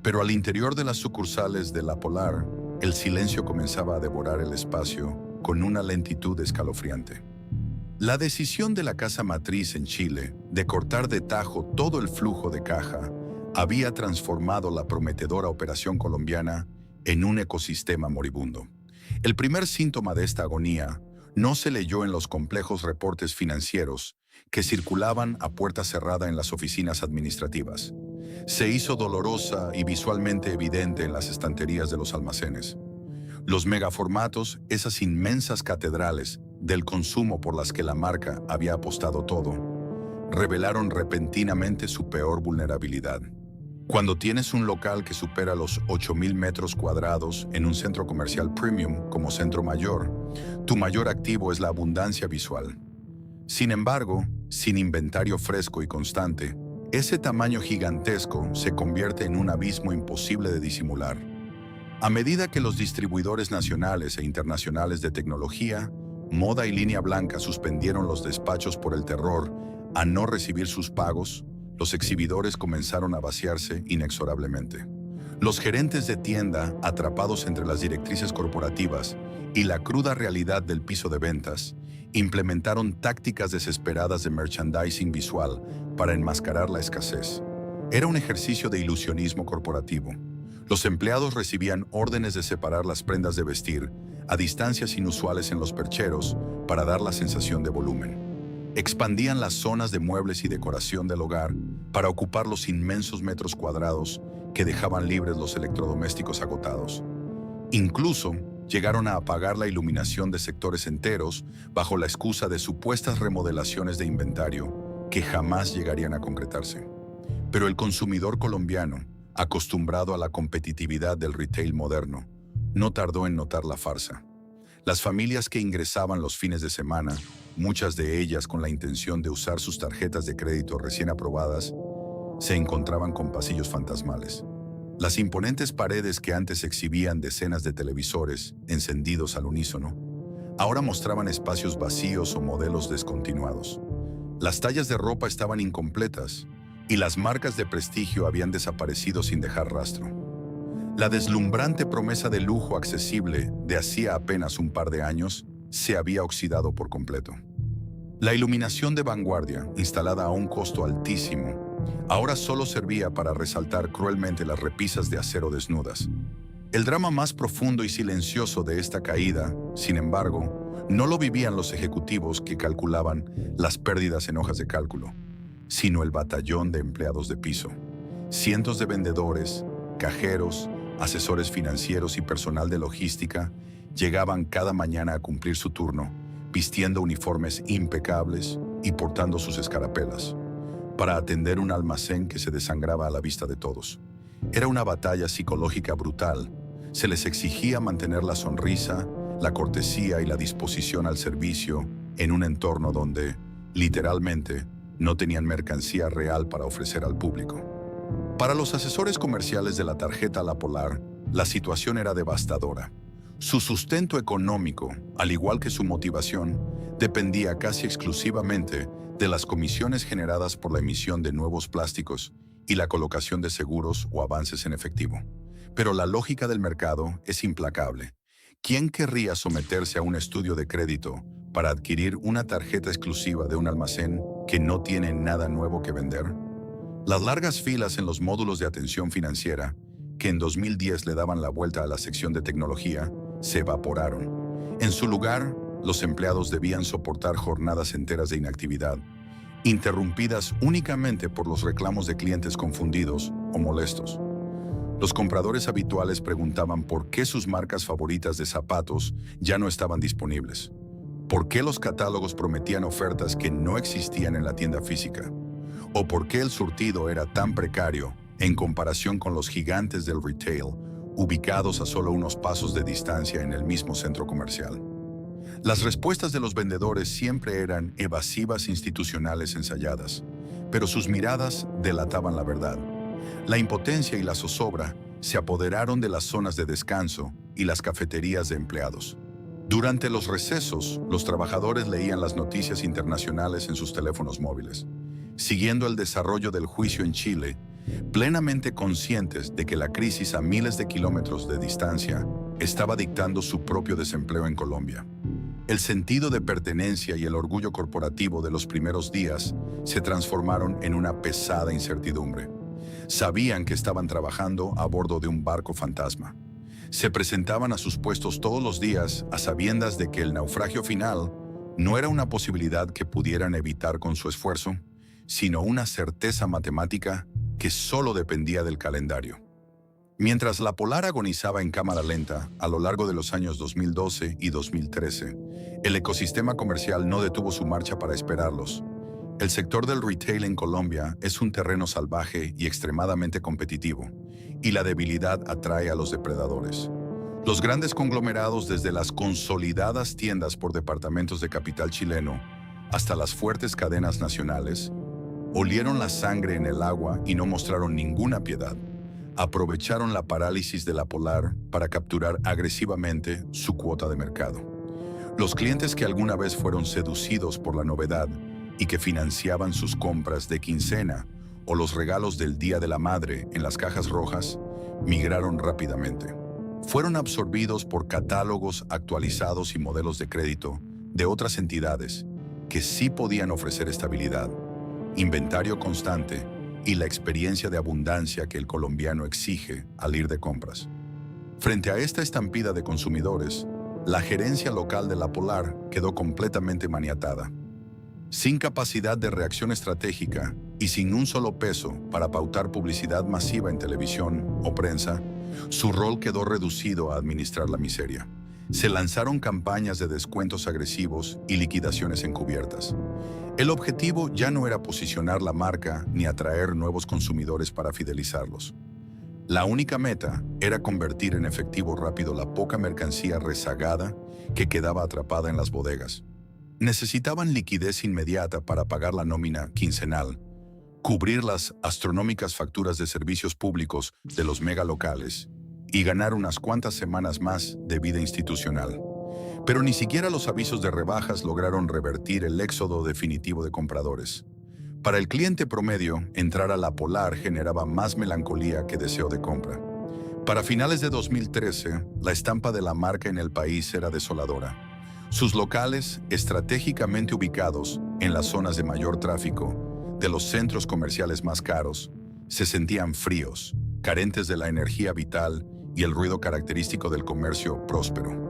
Pero al interior de las sucursales de La Polar, el silencio comenzaba a devorar el espacio con una lentitud escalofriante. La decisión de la casa matriz en Chile de cortar de tajo todo el flujo de caja había transformado la prometedora operación colombiana en un ecosistema moribundo. El primer síntoma de esta agonía no se leyó en los complejos reportes financieros que circulaban a puerta cerrada en las oficinas administrativas. Se hizo dolorosa y visualmente evidente en las estanterías de los almacenes. Los megaformatos, esas inmensas catedrales del consumo por las que la marca había apostado todo, revelaron repentinamente su peor vulnerabilidad. Cuando tienes un local que supera los 8.000 metros cuadrados en un centro comercial premium como Centro Mayor, tu mayor activo es la abundancia visual. Sin embargo, sin inventario fresco y constante, ese tamaño gigantesco se convierte en un abismo imposible de disimular. A medida que los distribuidores nacionales e internacionales de tecnología, moda y línea blanca suspendieron los despachos por el terror a no recibir sus pagos, los exhibidores comenzaron a vaciarse inexorablemente. Los gerentes de tienda, atrapados entre las directrices corporativas y la cruda realidad del piso de ventas, implementaron tácticas desesperadas de merchandising visual para enmascarar la escasez. Era un ejercicio de ilusionismo corporativo. Los empleados recibían órdenes de separar las prendas de vestir a distancias inusuales en los percheros para dar la sensación de volumen. Expandían las zonas de muebles y decoración del hogar para ocupar los inmensos metros cuadrados que dejaban libres los electrodomésticos agotados. Incluso llegaron a apagar la iluminación de sectores enteros bajo la excusa de supuestas remodelaciones de inventario que jamás llegarían a concretarse. Pero el consumidor colombiano, acostumbrado a la competitividad del retail moderno, no tardó en notar la farsa. Las familias que ingresaban los fines de semana, muchas de ellas con la intención de usar sus tarjetas de crédito recién aprobadas, se encontraban con pasillos fantasmales. Las imponentes paredes que antes exhibían decenas de televisores encendidos al unísono, ahora mostraban espacios vacíos o modelos descontinuados. Las tallas de ropa estaban incompletas y las marcas de prestigio habían desaparecido sin dejar rastro. La deslumbrante promesa de lujo accesible de hacía apenas un par de años se había oxidado por completo. La iluminación de vanguardia, instalada a un costo altísimo, ahora solo servía para resaltar cruelmente las repisas de acero desnudas. El drama más profundo y silencioso de esta caída, sin embargo, no lo vivían los ejecutivos que calculaban las pérdidas en hojas de cálculo, sino el batallón de empleados de piso. Cientos de vendedores, cajeros, asesores financieros y personal de logística llegaban cada mañana a cumplir su turno, vistiendo uniformes impecables y portando sus escarapelas, para atender un almacén que se desangraba a la vista de todos. Era una batalla psicológica brutal. Se les exigía mantener la sonrisa, la cortesía y la disposición al servicio en un entorno donde, literalmente, no tenían mercancía real para ofrecer al público. Para los asesores comerciales de la tarjeta La Polar, la situación era devastadora. Su sustento económico, al igual que su motivación, dependía casi exclusivamente de las comisiones generadas por la emisión de nuevos plásticos y la colocación de seguros o avances en efectivo. Pero la lógica del mercado es implacable. ¿Quién querría someterse a un estudio de crédito para adquirir una tarjeta exclusiva de un almacén que no tiene nada nuevo que vender? Las largas filas en los módulos de atención financiera, que en 2010 le daban la vuelta a la sección de tecnología, se evaporaron. En su lugar, los empleados debían soportar jornadas enteras de inactividad, interrumpidas únicamente por los reclamos de clientes confundidos o molestos. Los compradores habituales preguntaban por qué sus marcas favoritas de zapatos ya no estaban disponibles. ¿Por qué los catálogos prometían ofertas que no existían en la tienda física? ¿O por qué el surtido era tan precario en comparación con los gigantes del retail, ubicados a solo unos pasos de distancia en el mismo centro comercial? Las respuestas de los vendedores siempre eran evasivas institucionales ensayadas, pero sus miradas delataban la verdad. La impotencia y la zozobra se apoderaron de las zonas de descanso y las cafeterías de empleados. Durante los recesos, los trabajadores leían las noticias internacionales en sus teléfonos móviles, siguiendo el desarrollo del juicio en Chile, plenamente conscientes de que la crisis a miles de kilómetros de distancia estaba dictando su propio desempleo en Colombia. El sentido de pertenencia y el orgullo corporativo de los primeros días se transformaron en una pesada incertidumbre. Sabían que estaban trabajando a bordo de un barco fantasma. Se presentaban a sus puestos todos los días a sabiendas de que el naufragio final no era una posibilidad que pudieran evitar con su esfuerzo, sino una certeza matemática que solo dependía del calendario. Mientras la Polar agonizaba en cámara lenta a lo largo de los años 2012 y 2013, el ecosistema comercial no detuvo su marcha para esperarlos. El sector del retail en Colombia es un terreno salvaje y extremadamente competitivo, y la debilidad atrae a los depredadores. Los grandes conglomerados, desde las consolidadas tiendas por departamentos de capital chileno hasta las fuertes cadenas nacionales, olieron la sangre en el agua y no mostraron ninguna piedad. Aprovecharon la parálisis de la Polar para capturar agresivamente su cuota de mercado. Los clientes que alguna vez fueron seducidos por la novedad y que financiaban sus compras de quincena o los regalos del Día de la Madre en las cajas rojas, migraron rápidamente. Fueron absorbidos por catálogos actualizados y modelos de crédito de otras entidades que sí podían ofrecer estabilidad, inventario constante y la experiencia de abundancia que el colombiano exige al ir de compras. Frente a esta estampida de consumidores, la gerencia local de la Polar quedó completamente maniatada. Sin capacidad de reacción estratégica y sin un solo peso para pautar publicidad masiva en televisión o prensa, su rol quedó reducido a administrar la miseria. Se lanzaron campañas de descuentos agresivos y liquidaciones encubiertas. El objetivo ya no era posicionar la marca ni atraer nuevos consumidores para fidelizarlos. La única meta era convertir en efectivo rápido la poca mercancía rezagada que quedaba atrapada en las bodegas. Necesitaban liquidez inmediata para pagar la nómina quincenal, cubrir las astronómicas facturas de servicios públicos de los megalocales y ganar unas cuantas semanas más de vida institucional. Pero ni siquiera los avisos de rebajas lograron revertir el éxodo definitivo de compradores. Para el cliente promedio, entrar a la Polar generaba más melancolía que deseo de compra. Para finales de 2013, la estampa de la marca en el país era desoladora. Sus locales, estratégicamente ubicados en las zonas de mayor tráfico, de los centros comerciales más caros, se sentían fríos, carentes de la energía vital y el ruido característico del comercio próspero.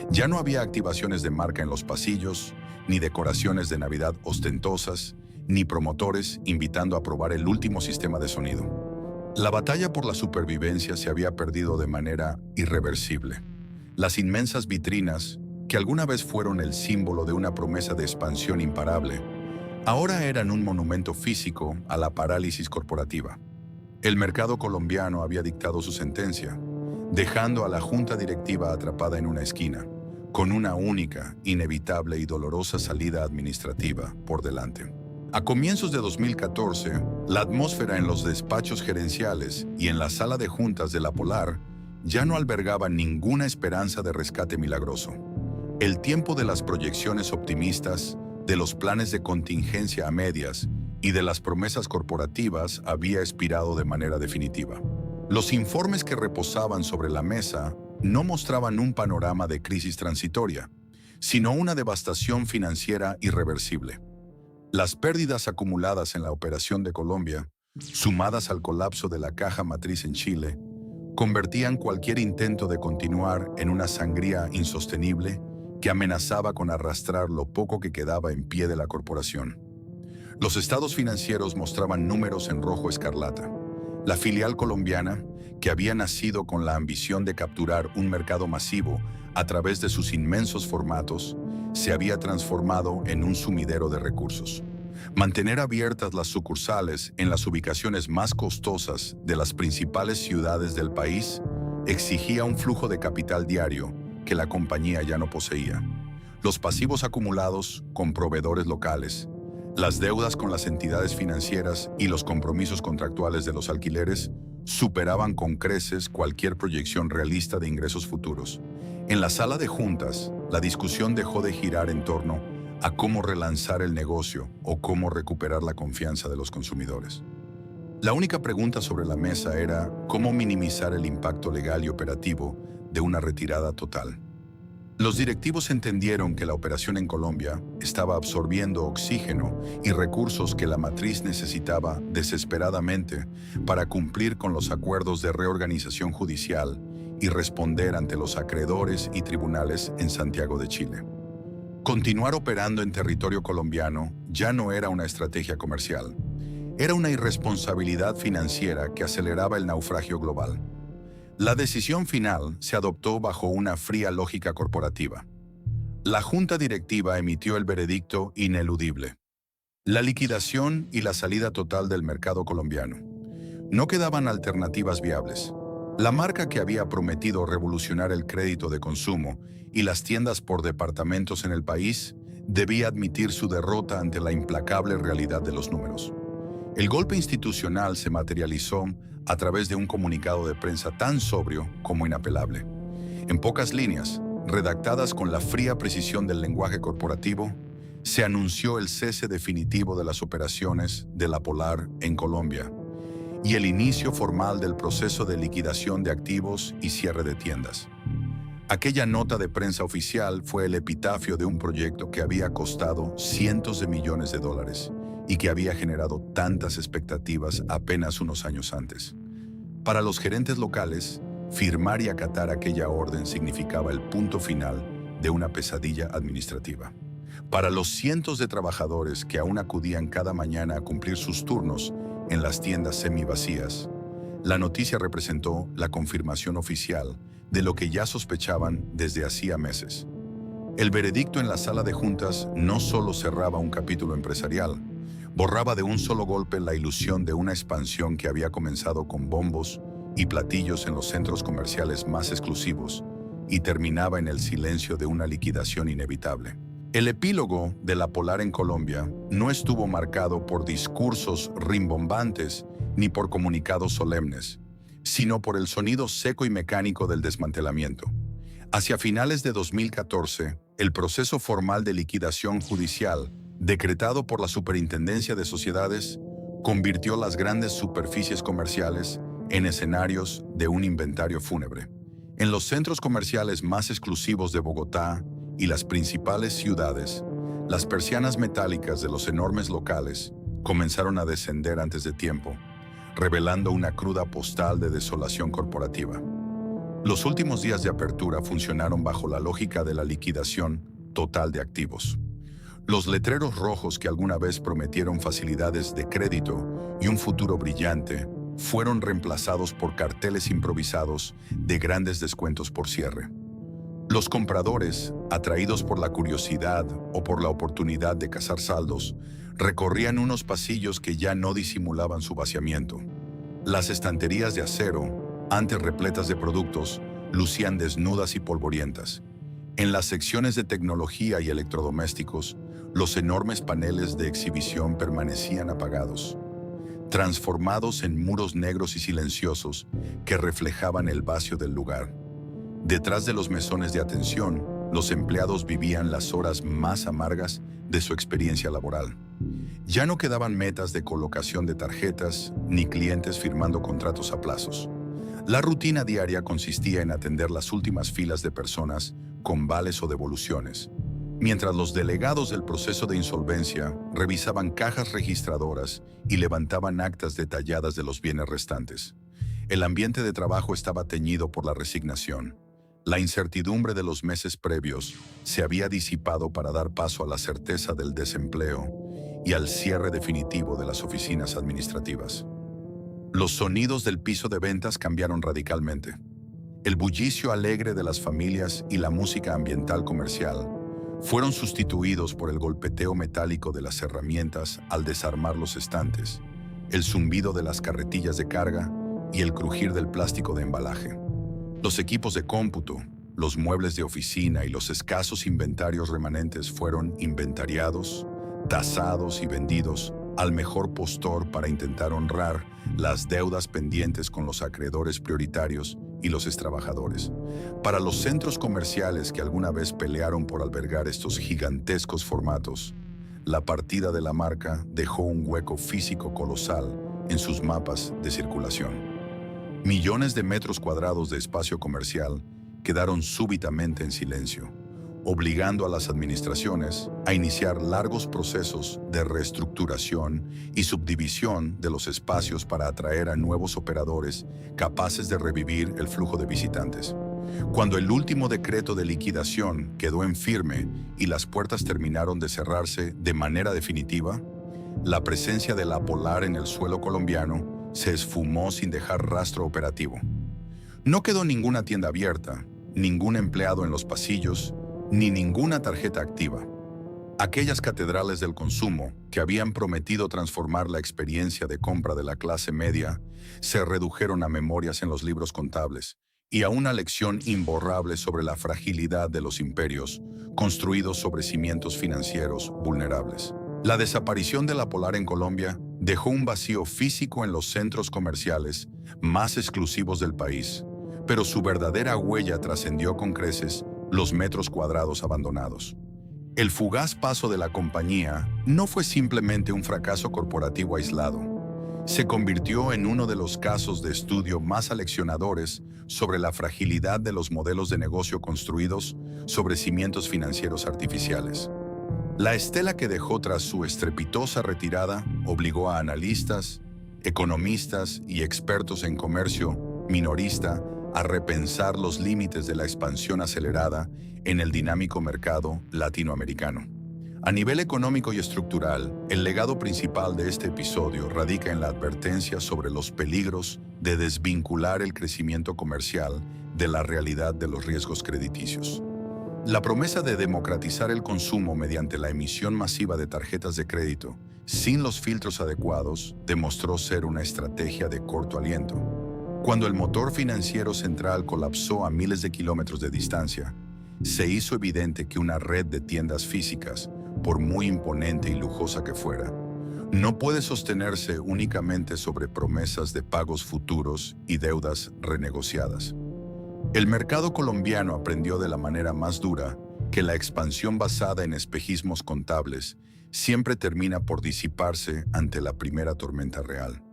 Ya no había activaciones de marca en los pasillos, ni decoraciones de Navidad ostentosas, ni promotores invitando a probar el último sistema de sonido. La batalla por la supervivencia se había perdido de manera irreversible. Las inmensas vitrinas, que alguna vez fueron el símbolo de una promesa de expansión imparable, ahora eran un monumento físico a la parálisis corporativa. El mercado colombiano había dictado su sentencia, dejando a la junta directiva atrapada en una esquina, con una única, inevitable y dolorosa salida administrativa por delante. A comienzos de 2014, la atmósfera en los despachos gerenciales y en la sala de juntas de la Polar ya no albergaba ninguna esperanza de rescate milagroso. El tiempo de las proyecciones optimistas, de los planes de contingencia a medias y de las promesas corporativas había expirado de manera definitiva. Los informes que reposaban sobre la mesa no mostraban un panorama de crisis transitoria, sino una devastación financiera irreversible. Las pérdidas acumuladas en la operación de Colombia, sumadas al colapso de la caja matriz en Chile, convertían cualquier intento de continuar en una sangría insostenible que amenazaba con arrastrar lo poco que quedaba en pie de la corporación. Los estados financieros mostraban números en rojo escarlata. La filial colombiana, que había nacido con la ambición de capturar un mercado masivo a través de sus inmensos formatos, se había transformado en un sumidero de recursos. Mantener abiertas las sucursales en las ubicaciones más costosas de las principales ciudades del país exigía un flujo de capital diario que la compañía ya no poseía. Los pasivos acumulados con proveedores locales, las deudas con las entidades financieras y los compromisos contractuales de los alquileres superaban con creces cualquier proyección realista de ingresos futuros. En la sala de juntas, la discusión dejó de girar en torno a cómo relanzar el negocio o cómo recuperar la confianza de los consumidores. La única pregunta sobre la mesa era cómo minimizar el impacto legal y operativo de una retirada total. Los directivos entendieron que la operación en Colombia estaba absorbiendo oxígeno y recursos que la matriz necesitaba desesperadamente para cumplir con los acuerdos de reorganización judicial y responder ante los acreedores y tribunales en Santiago de Chile. Continuar operando en territorio colombiano ya no era una estrategia comercial, era una irresponsabilidad financiera que aceleraba el naufragio global. La decisión final se adoptó bajo una fría lógica corporativa. La junta directiva emitió el veredicto ineludible: la liquidación y la salida total del mercado colombiano. No quedaban alternativas viables. La marca que había prometido revolucionar el crédito de consumo y las tiendas por departamentos en el país debía admitir su derrota ante la implacable realidad de los números. El golpe institucional se materializó a través de un comunicado de prensa tan sobrio como inapelable. En pocas líneas, redactadas con la fría precisión del lenguaje corporativo, se anunció el cese definitivo de las operaciones de La Polar en Colombia y el inicio formal del proceso de liquidación de activos y cierre de tiendas. Aquella nota de prensa oficial fue el epitafio de un proyecto que había costado cientos de millones de dólares y que había generado tantas expectativas apenas unos años antes. Para los gerentes locales, firmar y acatar aquella orden significaba el punto final de una pesadilla administrativa. Para los cientos de trabajadores que aún acudían cada mañana a cumplir sus turnos en las tiendas semivacías, la noticia representó la confirmación oficial de lo que ya sospechaban desde hacía meses. El veredicto en la sala de juntas no solo cerraba un capítulo empresarial, borraba de un solo golpe la ilusión de una expansión que había comenzado con bombos y platillos en los centros comerciales más exclusivos y terminaba en el silencio de una liquidación inevitable. El epílogo de La Polar en Colombia no estuvo marcado por discursos rimbombantes ni por comunicados solemnes, sino por el sonido seco y mecánico del desmantelamiento. Hacia finales de 2014, el proceso formal de liquidación judicial, decretado por la Superintendencia de Sociedades, convirtió las grandes superficies comerciales en escenarios de un inventario fúnebre. En los centros comerciales más exclusivos de Bogotá y las principales ciudades, las persianas metálicas de los enormes locales comenzaron a descender antes de tiempo, revelando una cruda postal de desolación corporativa. Los últimos días de apertura funcionaron bajo la lógica de la liquidación total de activos. Los letreros rojos que alguna vez prometieron facilidades de crédito y un futuro brillante fueron reemplazados por carteles improvisados de grandes descuentos por cierre. Los compradores, atraídos por la curiosidad o por la oportunidad de cazar saldos, recorrían unos pasillos que ya no disimulaban su vaciamiento. Las estanterías de acero, antes repletas de productos, lucían desnudas y polvorientas. En las secciones de tecnología y electrodomésticos, los enormes paneles de exhibición permanecían apagados, transformados en muros negros y silenciosos que reflejaban el vacío del lugar. Detrás de los mesones de atención, los empleados vivían las horas más amargas de su experiencia laboral. Ya no quedaban metas de colocación de tarjetas ni clientes firmando contratos a plazos. La rutina diaria consistía en atender las últimas filas de personas con vales o devoluciones, mientras los delegados del proceso de insolvencia revisaban cajas registradoras y levantaban actas detalladas de los bienes restantes. El ambiente de trabajo estaba teñido por la resignación. La incertidumbre de los meses previos se había disipado para dar paso a la certeza del desempleo y al cierre definitivo de las oficinas administrativas. Los sonidos del piso de ventas cambiaron radicalmente. El bullicio alegre de las familias y la música ambiental comercial fueron sustituidos por el golpeteo metálico de las herramientas al desarmar los estantes, el zumbido de las carretillas de carga y el crujir del plástico de embalaje. Los equipos de cómputo, los muebles de oficina y los escasos inventarios remanentes fueron inventariados, tasados y vendidos al mejor postor para intentar honrar las deudas pendientes con los acreedores prioritarios y los extrabajadores. Para los centros comerciales que alguna vez pelearon por albergar estos gigantescos formatos, la partida de la marca dejó un hueco físico colosal en sus mapas de circulación. Millones de metros cuadrados de espacio comercial quedaron súbitamente en silencio, obligando a las administraciones a iniciar largos procesos de reestructuración y subdivisión de los espacios para atraer a nuevos operadores capaces de revivir el flujo de visitantes. Cuando el último decreto de liquidación quedó en firme y las puertas terminaron de cerrarse de manera definitiva, la presencia de la Polar en el suelo colombiano se esfumó sin dejar rastro operativo. No quedó ninguna tienda abierta, ningún empleado en los pasillos, ni ninguna tarjeta activa. Aquellas catedrales del consumo que habían prometido transformar la experiencia de compra de la clase media se redujeron a memorias en los libros contables y a una lección imborrable sobre la fragilidad de los imperios construidos sobre cimientos financieros vulnerables. La desaparición de la Polar en Colombia dejó un vacío físico en los centros comerciales más exclusivos del país, pero su verdadera huella trascendió con creces los metros cuadrados abandonados. El fugaz paso de la compañía no fue simplemente un fracaso corporativo aislado. Se convirtió en uno de los casos de estudio más aleccionadores sobre la fragilidad de los modelos de negocio construidos sobre cimientos financieros artificiales. La estela que dejó tras su estrepitosa retirada obligó a analistas, economistas y expertos en comercio minorista a repensar los límites de la expansión acelerada en el dinámico mercado latinoamericano. A nivel económico y estructural, el legado principal de este episodio radica en la advertencia sobre los peligros de desvincular el crecimiento comercial de la realidad de los riesgos crediticios. La promesa de democratizar el consumo mediante la emisión masiva de tarjetas de crédito sin los filtros adecuados demostró ser una estrategia de corto aliento. Cuando el motor financiero central colapsó a miles de kilómetros de distancia, se hizo evidente que una red de tiendas físicas, por muy imponente y lujosa que fuera, no puede sostenerse únicamente sobre promesas de pagos futuros y deudas renegociadas. El mercado colombiano aprendió de la manera más dura que la expansión basada en espejismos contables siempre termina por disiparse ante la primera tormenta real.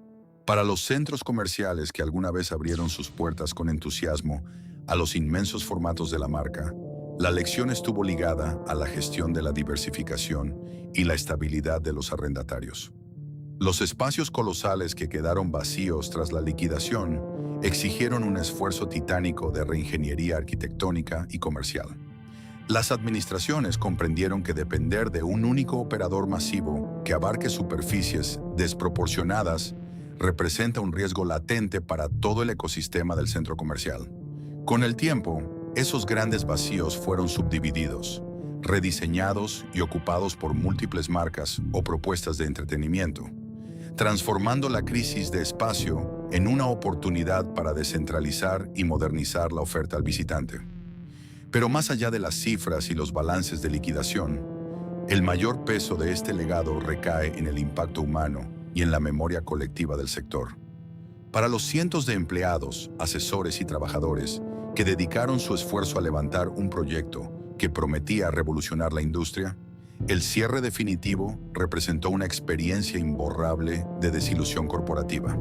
Para los centros comerciales que alguna vez abrieron sus puertas con entusiasmo a los inmensos formatos de la marca, la lección estuvo ligada a la gestión de la diversificación y la estabilidad de los arrendatarios. Los espacios colosales que quedaron vacíos tras la liquidación exigieron un esfuerzo titánico de reingeniería arquitectónica y comercial. Las administraciones comprendieron que depender de un único operador masivo que abarque superficies desproporcionadas representa un riesgo latente para todo el ecosistema del centro comercial. Con el tiempo, esos grandes vacíos fueron subdivididos, rediseñados y ocupados por múltiples marcas o propuestas de entretenimiento, transformando la crisis de espacio en una oportunidad para descentralizar y modernizar la oferta al visitante. Pero más allá de las cifras y los balances de liquidación, el mayor peso de este legado recae en el impacto humano y en la memoria colectiva del sector. Para los cientos de empleados, asesores y trabajadores que dedicaron su esfuerzo a levantar un proyecto que prometía revolucionar la industria, el cierre definitivo representó una experiencia imborrable de desilusión corporativa.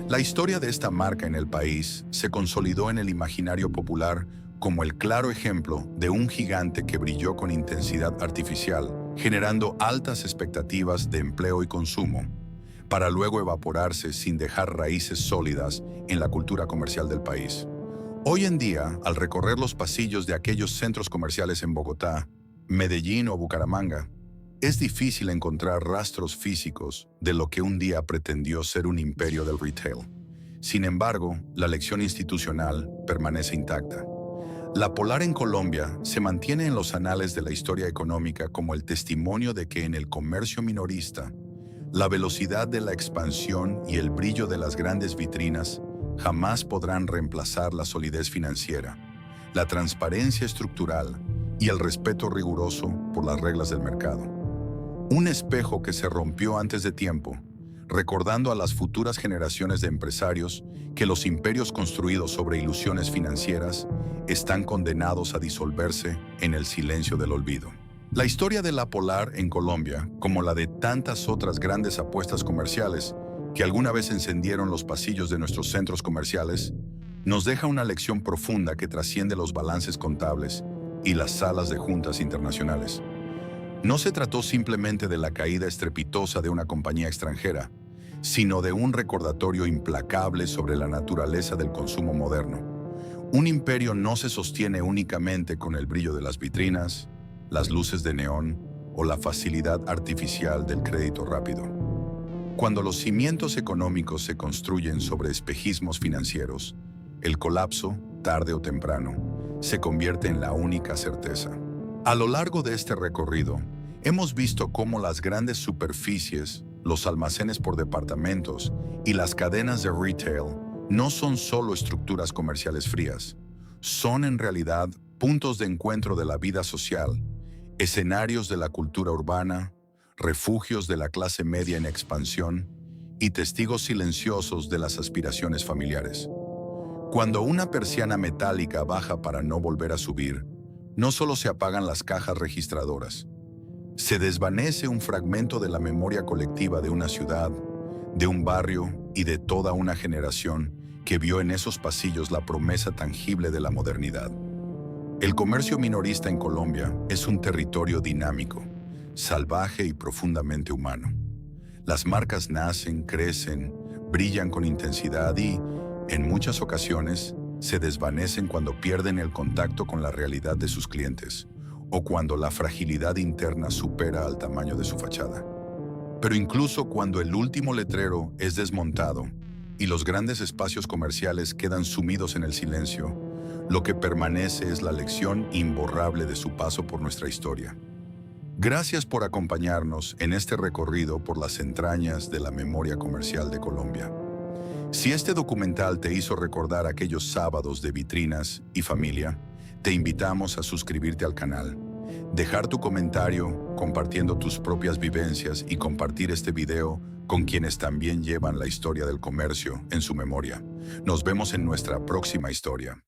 La historia de esta marca en el país se consolidó en el imaginario popular como el claro ejemplo de un gigante que brilló con intensidad artificial, generando altas expectativas de empleo y consumo, para luego evaporarse sin dejar raíces sólidas en la cultura comercial del país. Hoy en día, al recorrer los pasillos de aquellos centros comerciales en Bogotá, Medellín o Bucaramanga, es difícil encontrar rastros físicos de lo que un día pretendió ser un imperio del retail. Sin embargo, la lección institucional permanece intacta. La Polar en Colombia se mantiene en los anales de la historia económica como el testimonio de que en el comercio minorista, la velocidad de la expansión y el brillo de las grandes vitrinas jamás podrán reemplazar la solidez financiera, la transparencia estructural y el respeto riguroso por las reglas del mercado. Un espejo que se rompió antes de tiempo, recordando a las futuras generaciones de empresarios que los imperios construidos sobre ilusiones financieras están condenados a disolverse en el silencio del olvido. La historia de la Polar en Colombia, como la de tantas otras grandes apuestas comerciales que alguna vez encendieron los pasillos de nuestros centros comerciales, nos deja una lección profunda que trasciende los balances contables y las salas de juntas internacionales. No se trató simplemente de la caída estrepitosa de una compañía extranjera, sino de un recordatorio implacable sobre la naturaleza del consumo moderno. Un imperio no se sostiene únicamente con el brillo de las vitrinas, las luces de neón o la facilidad artificial del crédito rápido. Cuando los cimientos económicos se construyen sobre espejismos financieros, el colapso, tarde o temprano, se convierte en la única certeza. A lo largo de este recorrido, hemos visto cómo las grandes superficies, los almacenes por departamentos y las cadenas de retail no son solo estructuras comerciales frías, son en realidad puntos de encuentro de la vida social, escenarios de la cultura urbana, refugios de la clase media en expansión y testigos silenciosos de las aspiraciones familiares. Cuando una persiana metálica baja para no volver a subir, no solo se apagan las cajas registradoras, se desvanece un fragmento de la memoria colectiva de una ciudad, de un barrio y de toda una generación que vio en esos pasillos la promesa tangible de la modernidad. El comercio minorista en Colombia es un territorio dinámico, salvaje y profundamente humano. Las marcas nacen, crecen, brillan con intensidad y, en muchas ocasiones, se desvanecen cuando pierden el contacto con la realidad de sus clientes o cuando la fragilidad interna supera al tamaño de su fachada. Pero incluso cuando el último letrero es desmontado y los grandes espacios comerciales quedan sumidos en el silencio, lo que permanece es la lección imborrable de su paso por nuestra historia. Gracias por acompañarnos en este recorrido por las entrañas de la memoria comercial de Colombia. Si este documental te hizo recordar aquellos sábados de vitrinas y familia, te invitamos a suscribirte al canal, dejar tu comentario compartiendo tus propias vivencias y compartir este video con quienes también llevan la historia del comercio en su memoria. Nos vemos en nuestra próxima historia.